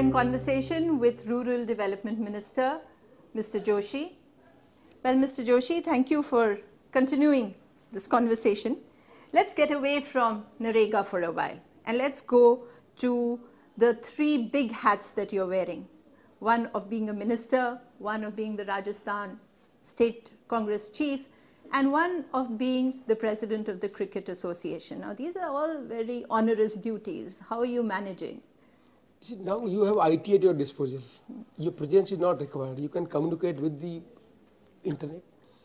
in conversation with Rural Development Minister, Mr. Joshi. Well, Mr. Joshi, thank you for continuing this conversation. Let's get away from Narega for a while and let's go to the three big hats that you're wearing. One of being a minister, one of being the Rajasthan State Congress chief, and one of being the president of the Cricket Association. Now, these are all very onerous duties. How are you managing? See, now you have IT at your disposal. Your presence is not required. You can communicate with the internet.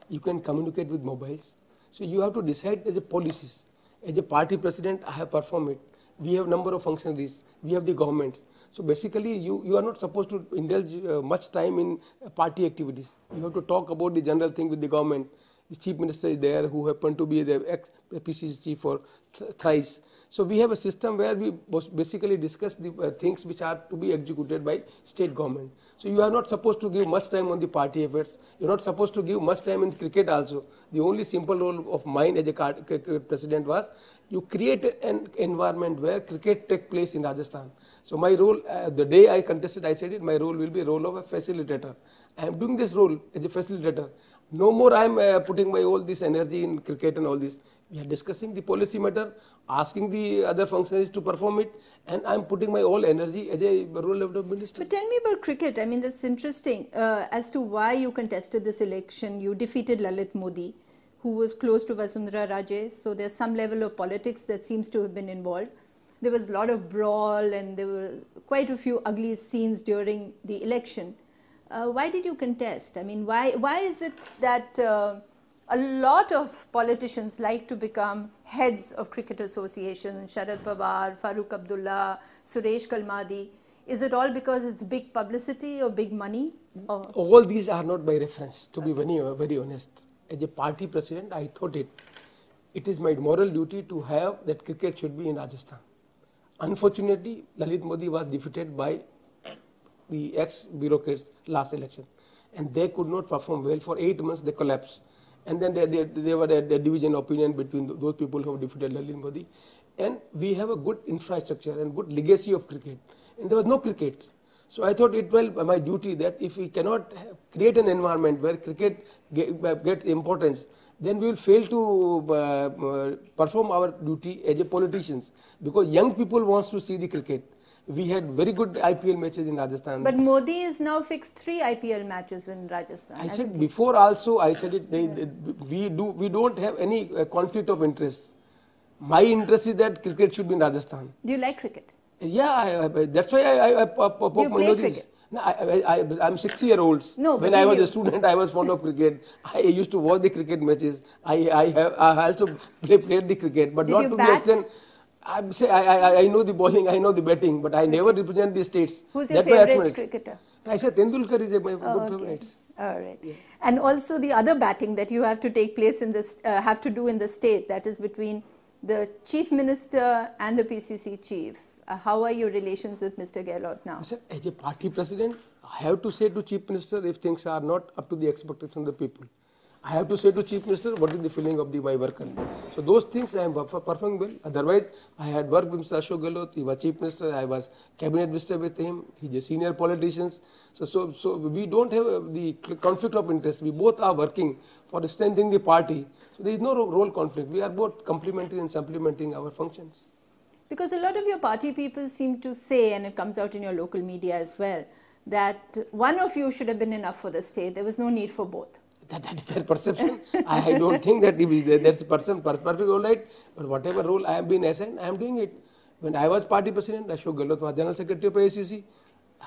You can communicate with mobiles. So you have to decide as a policies. As a party president, I have performed it. We have number of functionaries. We have the governments. So basically, you are not supposed to indulge much time in party activities. You have to talk about the general thing with the government. The chief minister is there, who happened to be the PCC chief for thrice. So we have a system where we basically discuss the things which are to be executed by state government. So you are not supposed to give much time on the party affairs. You are not supposed to give much time in cricket also. The only simple role of mine as a cricket president was you create an environment where cricket take place in Rajasthan. So my role, the day I contested, I said it, my role will be a role of a facilitator. I am doing this role as a facilitator. No more I am putting my all this energy in cricket and all this. We are discussing the policy matter, asking the other functionaries to perform it, and I am putting my all energy as a rural development minister. But tell me about cricket. I mean, that's interesting. As to why you contested this election, you defeated Lalit Modi, who was close to Vasundhara Raje. So there's some level of politics that seems to have been involved. There was a lot of brawl and there were quite a few ugly scenes during the election. Why did you contest? I mean, why is it that a lot of politicians like to become heads of cricket associations, Sharad Pawar, Farooq Abdullah, Suresh Kalmadi? Is it all because it's big publicity or big money? Or? All these are not by reference, to be very honest. As a party president, I thought it is my moral duty to have that cricket should be in Rajasthan. Unfortunately, Lalit Modi was defeated by the ex-bureaucrats last election, and they could not perform well. For 8 months they collapsed, and then there were a division opinion between those people who have defeated Lalit Modi. And we have a good infrastructure and good legacy of cricket, and there was no cricket. So I thought it was my duty that if we cannot create an environment where cricket gets importance, then we will fail to perform our duty as a politicians, because young people wants to see the cricket. We had very good IPL matches in Rajasthan. But Modi is now fixed 3 IPL matches in Rajasthan. I said before also, I said it, we don't have any conflict of interest. My interest is that cricket should be in Rajasthan. Do you like cricket? Yeah, that's why I pop Do you play cricket? No, I'm 60-year-old. No, when I was a student, I was fond of cricket. I used to watch the cricket matches. I also played the cricket, but Did not you to bat? the extent. I know the bowling, I know the batting, but I never represent the states. Who's your favorite cricketer? I said Tendulkar is my good favorite. All right. Yeah. And also the other batting that you have to take place in this, have to do in the state, that is between the chief minister and the PCC chief. How are your relations with Mr. Gehlot now? Sir, as a party president, I have to say to chief minister if things are not up to the expectation of the people. I have to say to chief minister what is the feeling of my worker. So those things I am performing well. Otherwise, I had worked with Mr. Ashok Gehlot. He was chief minister. I was cabinet minister with him. He is a senior politician. So we don't have the conflict of interest. We both are working for strengthening the party. So there is no role conflict. We are both complementing and supplementing our functions. Because a lot of your party people seem to say, and it comes out in your local media as well, that one of you should have been enough for the state. There was no need for both. That is their perception. I don't think that that's the person perfect all right. But whatever role I have been assigned, I am doing it. When I was party president, Ashok Gehlot was general secretary of ACC.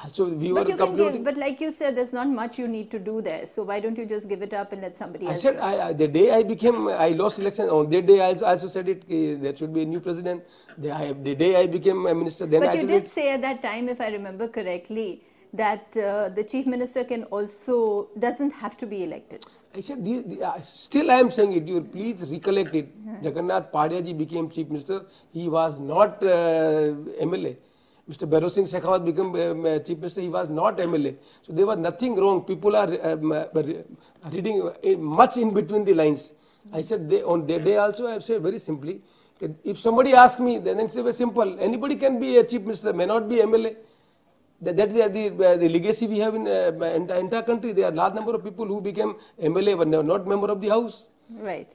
Also, we were completing. But like you said, there's not much you need to do there. So why don't you just give it up and let somebody else? I said the day I lost election. On that day, I also said it. There should be a new president. The day I became a minister, then but you did say at that time, if I remember correctly, that the chief minister doesn't have to be elected. I said, still I am saying it, you please recollect it. Jagannath Padya ji became chief minister, he was not MLA. Mr. Bhairo Singh Shekhawat became chief minister, he was not MLA. So there was nothing wrong. People are reading much in between the lines. I said, on their day also, I have said very simply, if somebody asks me, then it's very simple. Anybody can be a chief minister, may not be MLA. That is the legacy we have in the entire country. There are large number of people who became MLA but they were not member of the house. Right.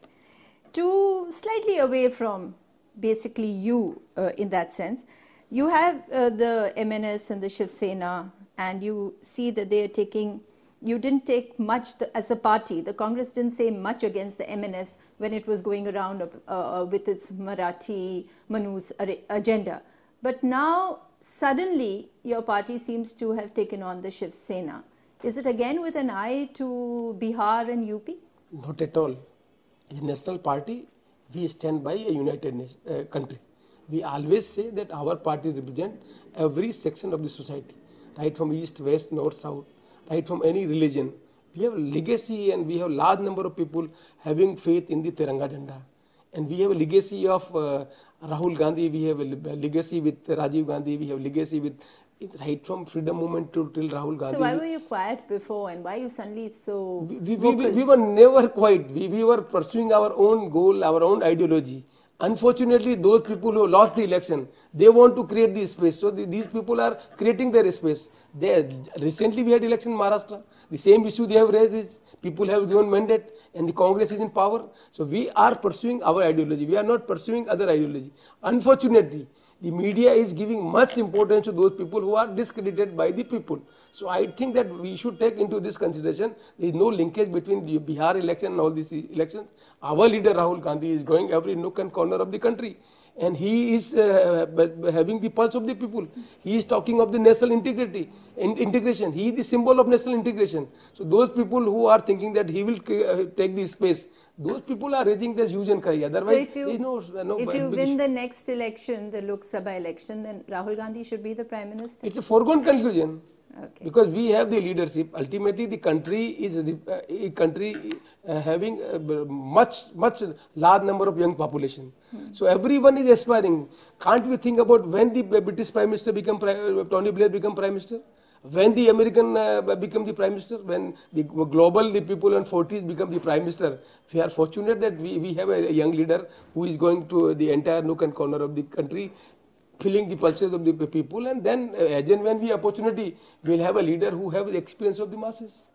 To slightly away from basically you in that sense, you have the MNS and the Shiv Sena, and you see that they are taking, you didn't take much as a party. The Congress didn't say much against the MNS when it was going around with its Marathi Manu's agenda. But now suddenly your party seems to have taken on the Shiv Sena. Is it again with an eye to Bihar and UP? Not at all. As a national party, we stand by a united country. We always say that our party represents every section of the society, right from east, west, north, south, right from any religion. We have a legacy and we have a large number of people having faith in the Tiranga Janda. And we have a legacy of Rahul Gandhi, we have a legacy with Rajiv Gandhi, we have a legacy with right from freedom movement till Rahul Gandhi. So why were you quiet before and why are you suddenly so we were never quiet. We were pursuing our own goal, our own ideology. Unfortunately, those people who lost the election, they want to create the space. So these people are creating their space. Recently we had election in Maharashtra. The same issue they have raised is people have given mandate and the Congress is in power. So we are pursuing our ideology. We are not pursuing other ideology. Unfortunately, the media is giving much importance to those people who are discredited by the people. So I think that we should take into this consideration. There is no linkage between the Bihar election and all these elections. Our leader Rahul Gandhi is going every nook and corner of the country. And he is having the pulse of the people. He is talking of the national integrity and integration. He is the symbol of national integration. So those people who are thinking that he will take the space, those people are raising this huge inquiry. Otherwise, so if you win the next election, the Lok Sabha election, then Rahul Gandhi should be the Prime Minister? It's a foregone conclusion. Okay. Because we have the leadership. Ultimately, the country is a country having a much large number of young population. So everyone is aspiring. Can't we think about when the British Prime Minister Tony Blair became Prime Minister? When the American become the Prime Minister? When the people in 40s become the Prime Minister? We are fortunate that we have a young leader who is going to the entire nook and corner of the country, feeling the pulses of the people, and then as and when we have opportunity, we will have a leader who have the experience of the masses.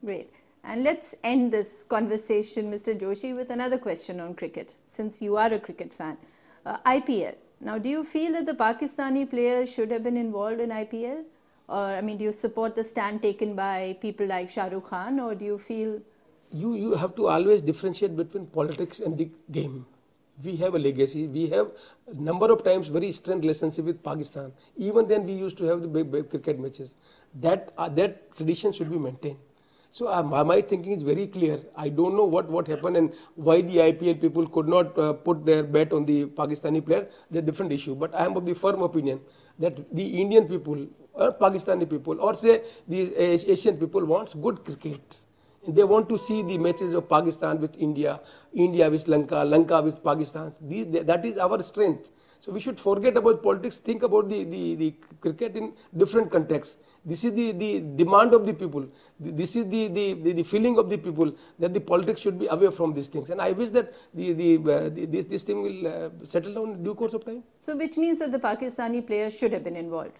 Great. And let's end this conversation, Mr. Joshi, with another question on cricket, since you are a cricket fan. IPL. Now, do you feel that the Pakistani players should have been involved in IPL? Or, I mean, do you support the stand taken by people like Shah Rukh Khan, or do you feel... You have to always differentiate between politics and the game. We have a legacy. We have a number of times very strained relationship with Pakistan. Even then we used to have the big cricket matches. That tradition should be maintained. So my thinking is very clear. I don't know what happened and why the IPL people could not put their bet on the Pakistani player. That's a different issue. But I am of the firm opinion that the Indian people or Pakistani people or say the Asian people wants good cricket. They want to see the matches of Pakistan with India, India with Lanka, Lanka with Pakistan. That is our strength. So we should forget about politics, think about the cricket in different contexts. This is the demand of the people. This is the feeling of the people that the politics should be away from these things. And I wish that this thing will settle down in due course of time. So which means that the Pakistani players should have been involved?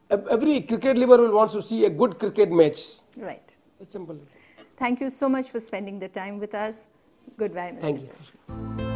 Every cricket lover will want to see a good cricket match. Right. It's simple. Thank you so much for spending the time with us. Goodbye, Mr. Thank you. Joshi.